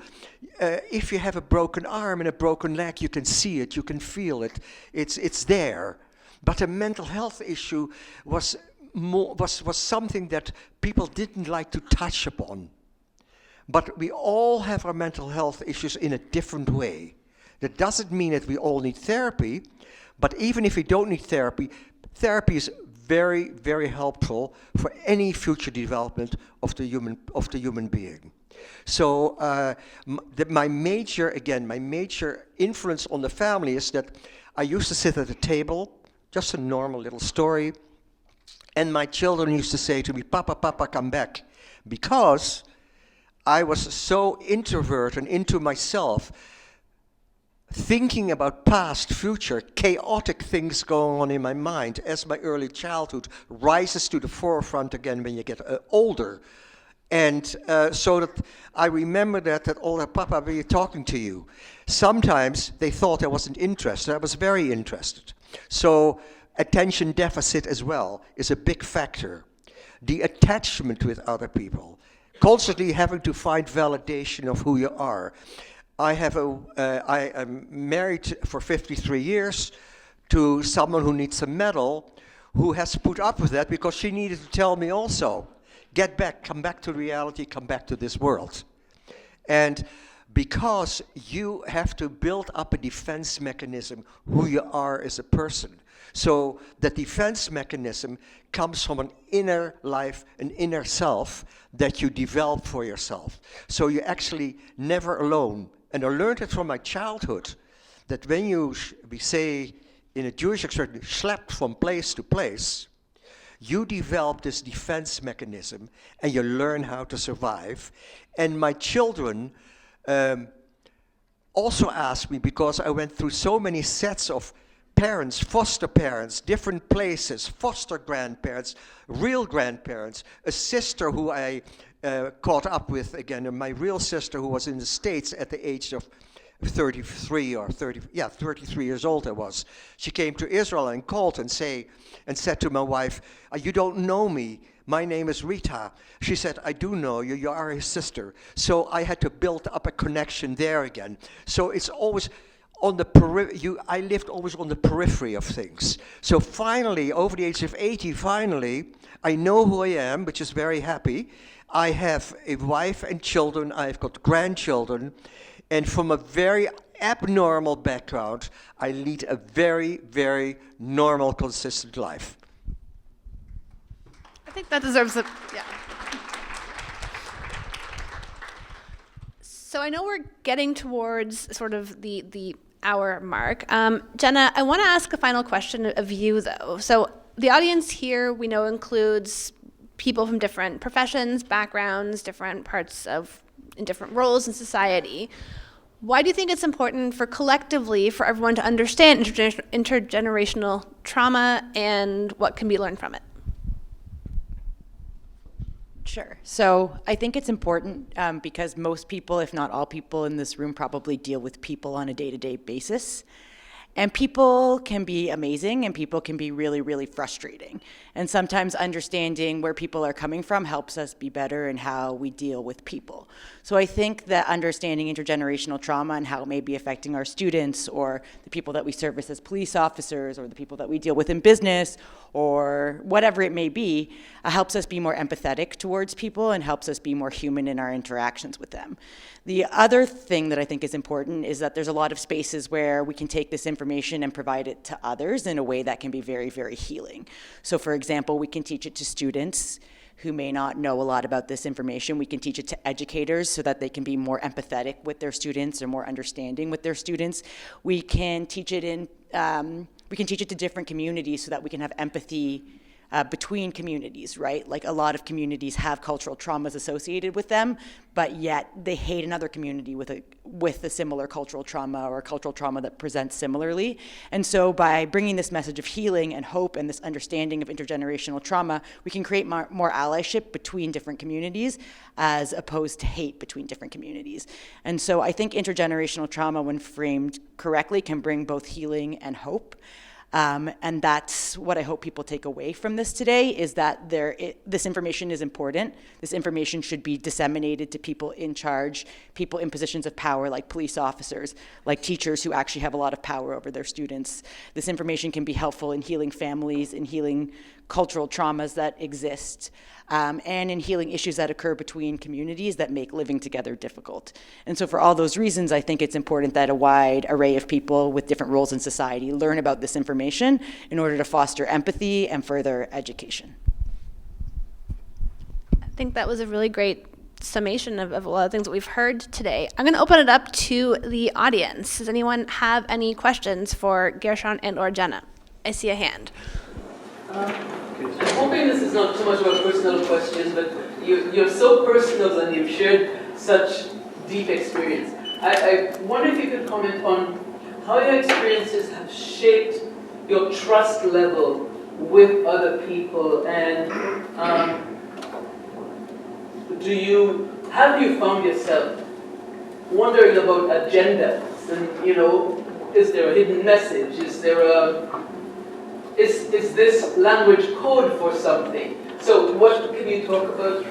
Speaker 4: If you have a broken arm and a broken leg, you can see it, you can feel it, it's there. But a mental health issue was something that people didn't like to touch upon. But we all have our mental health issues in a different way. That doesn't mean that we all need therapy, but even if we don't need therapy, therapy is very, very helpful for any future development of the human being. So my major influence on the family is that I used to sit at a table, just a normal little story, and my children used to say to me, "Papa, Papa, come back," because I was so introverted and into myself, thinking about past, future, chaotic things going on in my mind as my early childhood rises to the forefront again when you get older. And so that I remember that all the "Papa, were you talking to you?" Sometimes they thought I wasn't interested. I was very interested. So attention deficit as well is a big factor. The attachment with other people, constantly having to find validation of who you are. I am married for 53 years to someone who needs a medal, who has put up with that because she needed to tell me also, get back, come back to reality, come back to this world. And because you have to build up a defense mechanism, who you are as a person. So the defense mechanism comes from an inner life, an inner self that you develop for yourself. So you're actually never alone. And I learned it from my childhood, that when we say in a Jewish expression, schlepped from place to place, you develop this defense mechanism and you learn how to survive. And my children also asked me, because I went through so many sets of parents, foster parents, different places, foster grandparents, real grandparents, a sister who I caught up with again, my real sister who was in the States at the age of 33 years old I was. She came to Israel and called and said to my wife, "You don't know me. My name is Rita." She said, "I do know you. You are his sister." So I had to build up a connection there again. So it's always on the I lived always on the periphery of things. So finally, over the age of 80, I know who I am, which is very happy. I have a wife and children. I've got grandchildren. And from a very abnormal background, I lead a very, very normal, consistent life.
Speaker 2: I think that deserves a, yeah. So I know we're getting towards sort of the hour mark. Jenna, I want to ask a final question of you, though. So the audience here, we know, includes people from different professions, backgrounds, different parts of in different roles in society. Why do you think it's important for collectively for everyone to understand intergenerational trauma and what can be learned from it?
Speaker 3: Sure. So I think it's important because most people, if not all people in this room, probably deal with people on a day-to-day basis. And people can be amazing and people can be really, really frustrating. And sometimes understanding where people are coming from helps us be better in how we deal with people. So I think that understanding intergenerational trauma and how it may be affecting our students or the people that we service as police officers or the people that we deal with in business or whatever it may be, helps us be more empathetic towards people and helps us be more human in our interactions with them. The other thing that I think is important is that there's a lot of spaces where we can take this information and provide it to others in a way that can be very, very healing. So for example, we can teach it to students who may not know a lot about this information. We can teach it to educators so that they can be more empathetic with their students or more understanding with their students. We can teach it to different communities so that we can have empathy between communities, right? Like a lot of communities have cultural traumas associated with them, but yet they hate another community with a similar cultural trauma or a cultural trauma that presents similarly. And so by bringing this message of healing and hope and this understanding of intergenerational trauma, we can create more allyship between different communities as opposed to hate between different communities. And so I think intergenerational trauma, when framed correctly, can bring both healing and hope. And that's what I hope people take away from this today, is that this information is important. This information should be disseminated to people in charge, people in positions of power like police officers, like teachers who actually have a lot of power over their students. This information can be helpful in healing families, in healing cultural traumas that exist, and in healing issues that occur between communities that make living together difficult. And so for all those reasons, I think it's important that a wide array of people with different roles in society learn about this information in order to foster empathy and further education.
Speaker 2: I think that was a really great summation of a lot of things that we've heard today. I'm going to open it up to the audience. Does anyone have any questions for Gershon and or Jenna? I see a hand.
Speaker 5: I'm hoping this is not too much of a personal question, but you're so personal and you've shared such deep experience. I wonder if you could comment on how your experiences have shaped your trust level with other people, and have you found yourself wondering about agendas and, is there a hidden message? Is this language code for something? So what can you talk about,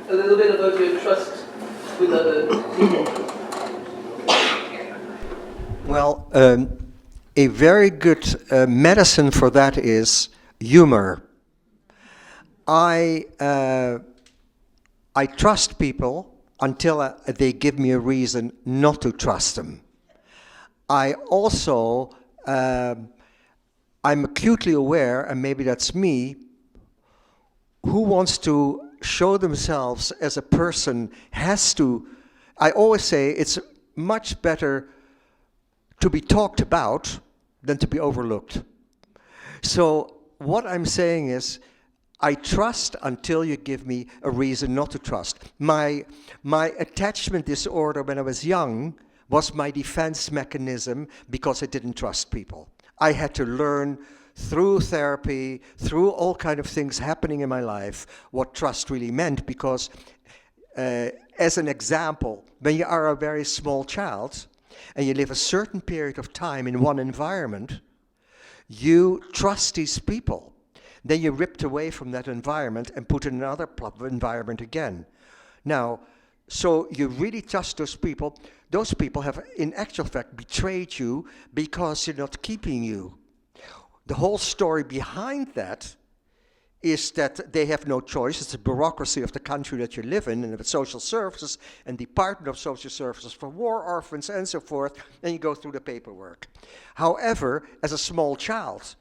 Speaker 5: a little bit about your trust with other people?
Speaker 4: Well, a very good medicine for that is humor. I trust people until they give me a reason not to trust them. I also, I'm acutely aware, and maybe that's me, who wants to show themselves as a person has to, I always say it's much better to be talked about than to be overlooked. So what I'm saying is, I trust until you give me a reason not to trust. My attachment disorder when I was young was my defense mechanism because I didn't trust people. I had to learn through therapy, through all kind of things happening in my life, what trust really meant, because as an example, when you are a very small child and you live a certain period of time in one environment, you trust these people. Then you're ripped away from that environment and put in another environment again. Now, so you really trust those people. Those people have, in actual fact, betrayed you because they're not keeping you. The whole story behind that is that they have no choice. It's the bureaucracy of the country that you live in, and the social services and Department of Social Services for war orphans and so forth, and you go through the paperwork. However, as a small child,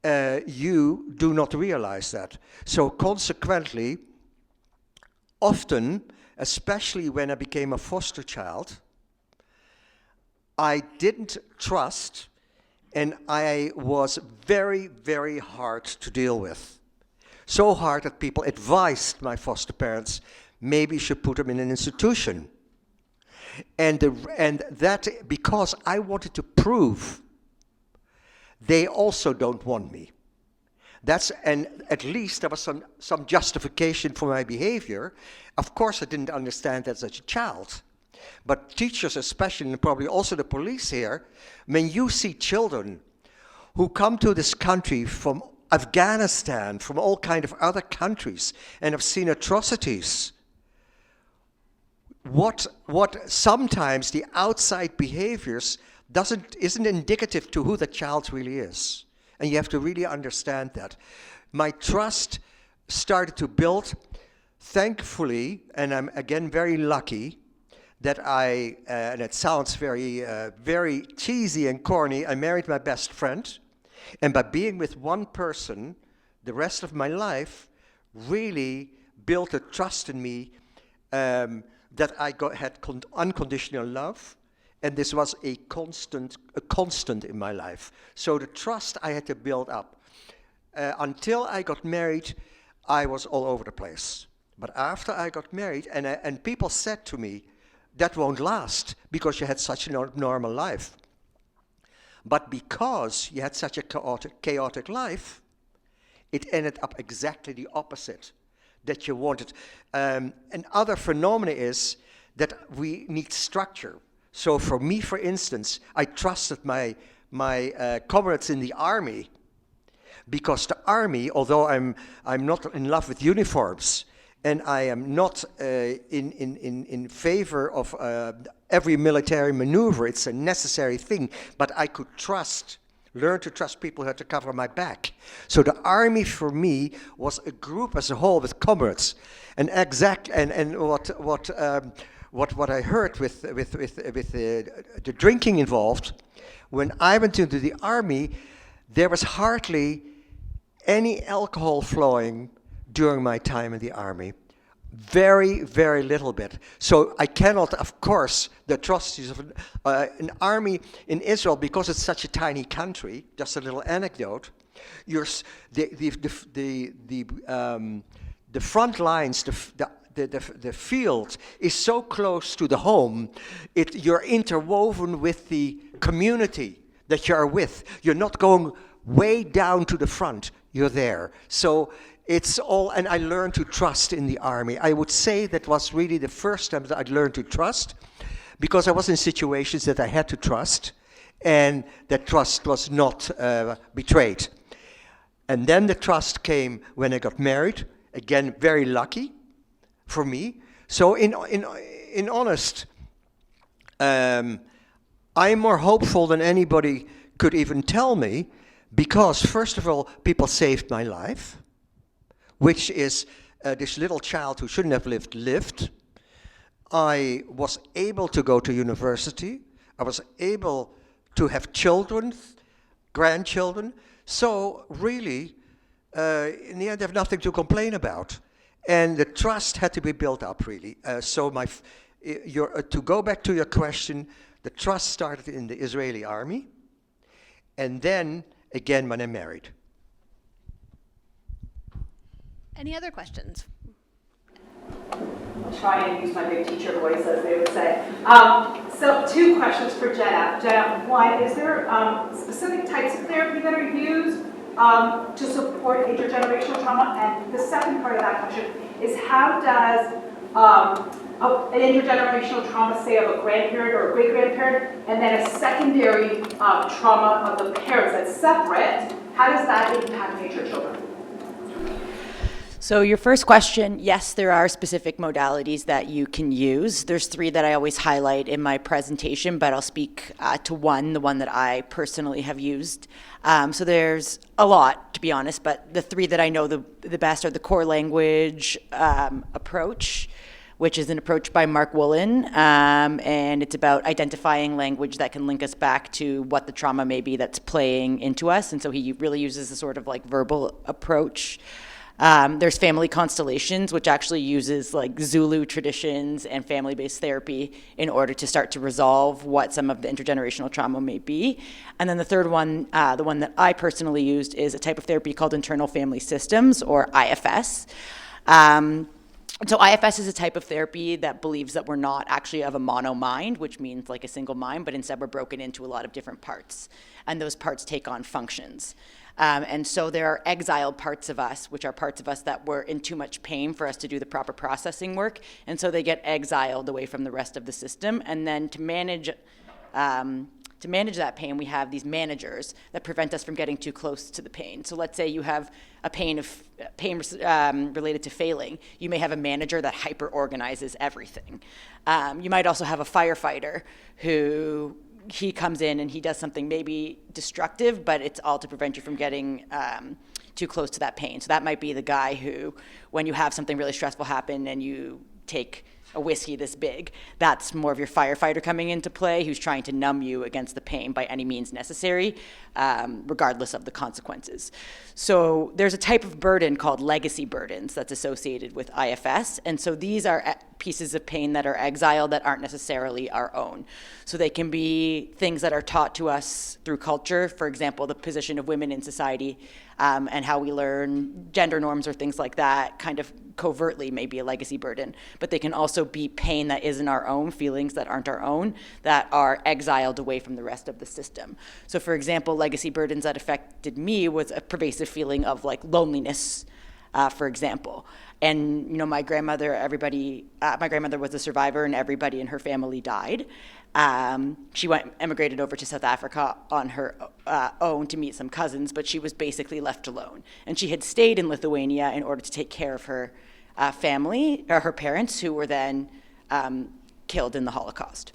Speaker 4: you do not realize that. So consequently, often, especially when I became a foster child, I didn't trust, and I was very, very hard to deal with. So hard that people advised my foster parents, maybe you should put them in an institution. And that, because I wanted to prove they also don't want me. And at least there was some justification for my behavior. Of course, I didn't understand that as a child. But teachers especially, and probably also the police here, when you see children who come to this country from Afghanistan, from all kind of other countries, and have seen atrocities, what sometimes the outside behaviors isn't indicative to who the child really is. And you have to really understand that. My trust started to build, thankfully, and I'm again very lucky that and it sounds very cheesy and corny, I married my best friend. And by being with one person, the rest of my life really built a trust in me that I had unconditional love, and this was a constant in my life. So the trust I had to build up. Until I got married, I was all over the place. But after I got married, and people said to me, that won't last because you had such a normal life. But because you had such a chaotic life, it ended up exactly the opposite that you wanted. Another phenomena is that we need structure. So for me, for instance, I trusted my comrades in the army, because the army, although I'm not in love with uniforms, and I am not in favor of every military maneuver, it's a necessary thing, but I could learn to trust people who had to cover my back. So the army for me was a group as a whole with comrades. And what I heard with the drinking involved, when I went into the army, there was hardly any alcohol flowing during my time in the army. Very, very little bit. So I cannot, of course, the atrocities of an army in Israel, because it's such a tiny country, just a little anecdote, the front lines, the field is so close to the home, you're interwoven with the community that you are with. You're not going way down to the front, you're there. So it's all, and I learned to trust in the army. I would say that was really the first time that I learned to trust, because I was in situations that I had to trust, and that trust was not betrayed. And then the trust came when I got married. Again, very lucky for me. So in honest, I'm more hopeful than anybody could even tell me, because first of all, people saved my life, which is this little child who shouldn't have lived. I was able to go to university. I was able to have children, grandchildren. So really, in the end, I have nothing to complain about. And the trust had to be built up, really. To go back to your question, the trust started in the Israeli army, and then again when I married.
Speaker 2: Any other questions?
Speaker 6: I'll try and use my big teacher voice, as they would say. So 2 questions for Jenna. Jenna, one, is there specific types of therapy that are used to support intergenerational trauma? And the second part of that question is, how does an intergenerational trauma, say, of a grandparent or a great-grandparent, and then a secondary trauma of the parents that's separate, how does that impact future children?
Speaker 3: So your first question, yes, there are specific modalities that you can use. There's 3 that I always highlight in my presentation, but I'll speak to the one that I personally have used. So there's a lot, to be honest, but the 3 that I know the best are the core language approach, which is an approach by Mark Woolen, and it's about identifying language that can link us back to what the trauma may be that's playing into us, and so he really uses a sort of like verbal approach. There's family constellations, which actually uses like Zulu traditions and family-based therapy in order to start to resolve what some of the intergenerational trauma may be. And then the third one, the one that I personally used, is a type of therapy called internal family systems, or IFS. So IFS is a type of therapy that believes that we're not actually of a mono mind, which means like a single mind, but instead we're broken into a lot of different parts, and those parts take on functions. And so there are exiled parts of us, which are parts of us that were in too much pain for us to do the proper processing work, and so they get exiled away from the rest of the system. And then to manage that pain, we have these managers that prevent us from getting too close to the pain. So let's say you have a pain related to failing. You may have a manager that hyper-organizes everything. You might also have a firefighter who he comes in and he does something maybe destructive, but it's all to prevent you from getting too close to that pain. So that might be the guy who, when you have something really stressful happen and you take a whiskey this big, that's more of your firefighter coming into play, who's trying to numb you against the pain by any means necessary, regardless of the consequences. So there's a type of burden called legacy burdens that's associated with IFS, and so these are pieces of pain that are exiled that aren't necessarily our own. So they can be things that are taught to us through culture, for example, the position of women in society, and how we learn gender norms or things like that kind of covertly may be a legacy burden, but they can also be pain that isn't our own, feelings that aren't our own, that are exiled away from the rest of the system. So for example, legacy burdens that affected me was a pervasive feeling of like loneliness, for example. And my grandmother was a survivor, and everybody in her family died. She emigrated over to South Africa on her own to meet some cousins, but she was basically left alone. And she had stayed in Lithuania in order to take care of her family, or her parents, who were then killed in the Holocaust.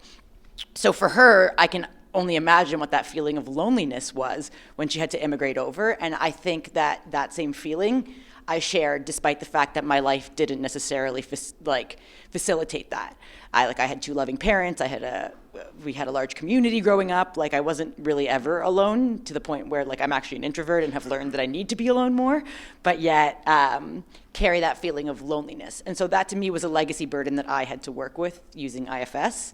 Speaker 3: So for her, I can only imagine what that feeling of loneliness was when she had to immigrate over. And I think that same feeling I shared, despite the fact that my life didn't necessarily facilitate that. I had two loving parents. We had a large community growing up. I wasn't really ever alone, to the point where I'm actually an introvert and have learned that I need to be alone more, but yet carry that feeling of loneliness. And so that to me was a legacy burden that I had to work with using IFS.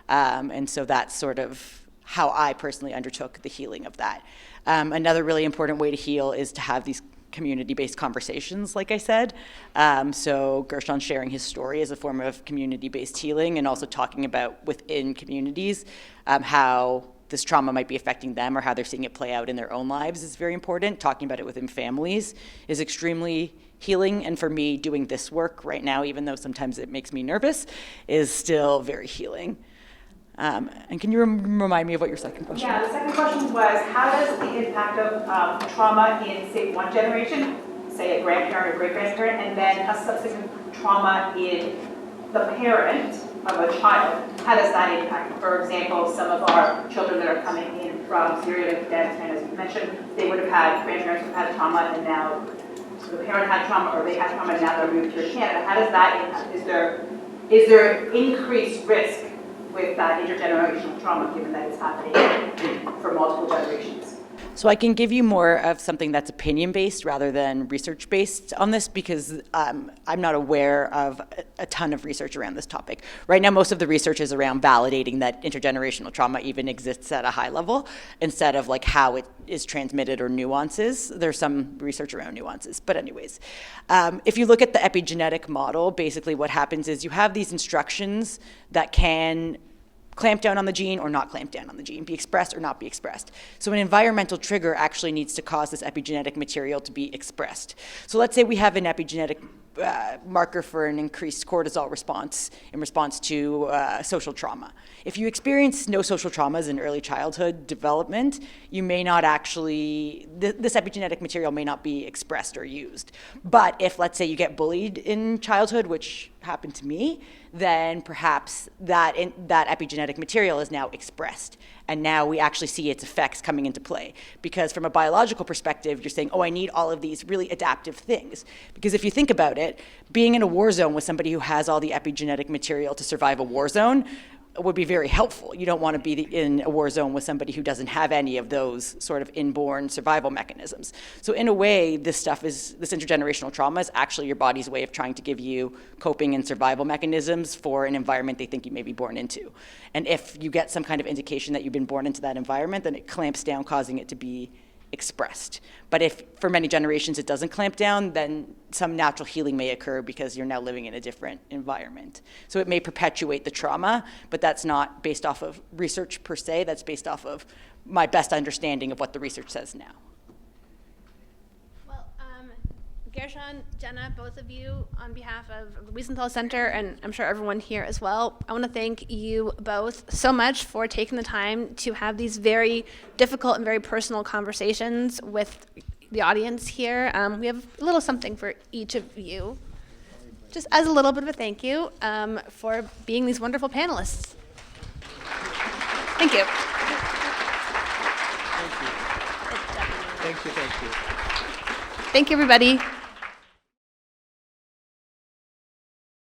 Speaker 3: And so that's sort of how I personally undertook the healing of that. Another really important way to heal is to have these community-based conversations, like I said. So Gershon sharing his story as a form of community-based healing, and also talking about within communities how this trauma might be affecting them or how they're seeing it play out in their own lives is very important. Talking about it within families is extremely healing, and for me, doing this work right now, even though sometimes it makes me nervous, is still very healing. And can you remind me of what your second question was?
Speaker 6: Yeah, the second question was, how does the impact of trauma in, say, one generation, say a grandparent or great-grandparent, and then a subsequent trauma in the parent of a child, how does that impact? For example, some of our children that are coming in from Syria, like Afghanistan, as you mentioned, they would have had grandparents who had trauma, and now the parent had trauma, or they had trauma, and now they're moved here to Canada. How does that impact? Is there increased risk with that intergenerational trauma, given that it's happening for multiple generations?
Speaker 3: So I can give you more of something that's opinion-based rather than research-based on this, because I'm not aware of a ton of research around this topic. Right now, most of the research is around validating that intergenerational trauma even exists at a high level, instead of how it is transmitted or nuances. There's some research around nuances, but anyways. If you look at the epigenetic model, basically what happens is you have these instructions that can clamp down on the gene or not clamp down on the gene, be expressed or not be expressed. So an environmental trigger actually needs to cause this epigenetic material to be expressed. So let's say we have an epigenetic marker for an increased cortisol response in response to social trauma. If you experience no social traumas in early childhood development, you may not actually, this epigenetic material may not be expressed or used. But if, let's say, you get bullied in childhood, which happened to me, then perhaps that epigenetic material is now expressed. And now we actually see its effects coming into play. Because from a biological perspective, you're saying, oh, I need all of these really adaptive things. Because if you think about it, being in a war zone with somebody who has all the epigenetic material to survive a war zone would be very helpful. You don't want to be in a war zone with somebody who doesn't have any of those sort of inborn survival mechanisms. So in a way, this intergenerational trauma is actually your body's way of trying to give you coping and survival mechanisms for an environment they think you may be born into. And if you get some kind of indication that you've been born into that environment, then it clamps down, causing it to be expressed. But if for many generations it doesn't clamp down, then some natural healing may occur because you're now living in a different environment. So it may perpetuate the trauma, but that's not based off of research per se, that's based off of my best understanding of what the research says now.
Speaker 2: Well, Gershon, Jenna, both of you, on behalf of the Wiesenthal Center, and I'm sure everyone here as well, I want to thank you both so much for taking the time to have these very difficult and very personal conversations with the audience here. We have a little something for each of you, just as a little bit of a thank you for being these wonderful panelists. Thank you.
Speaker 4: Thank you.
Speaker 2: Thank you, everybody.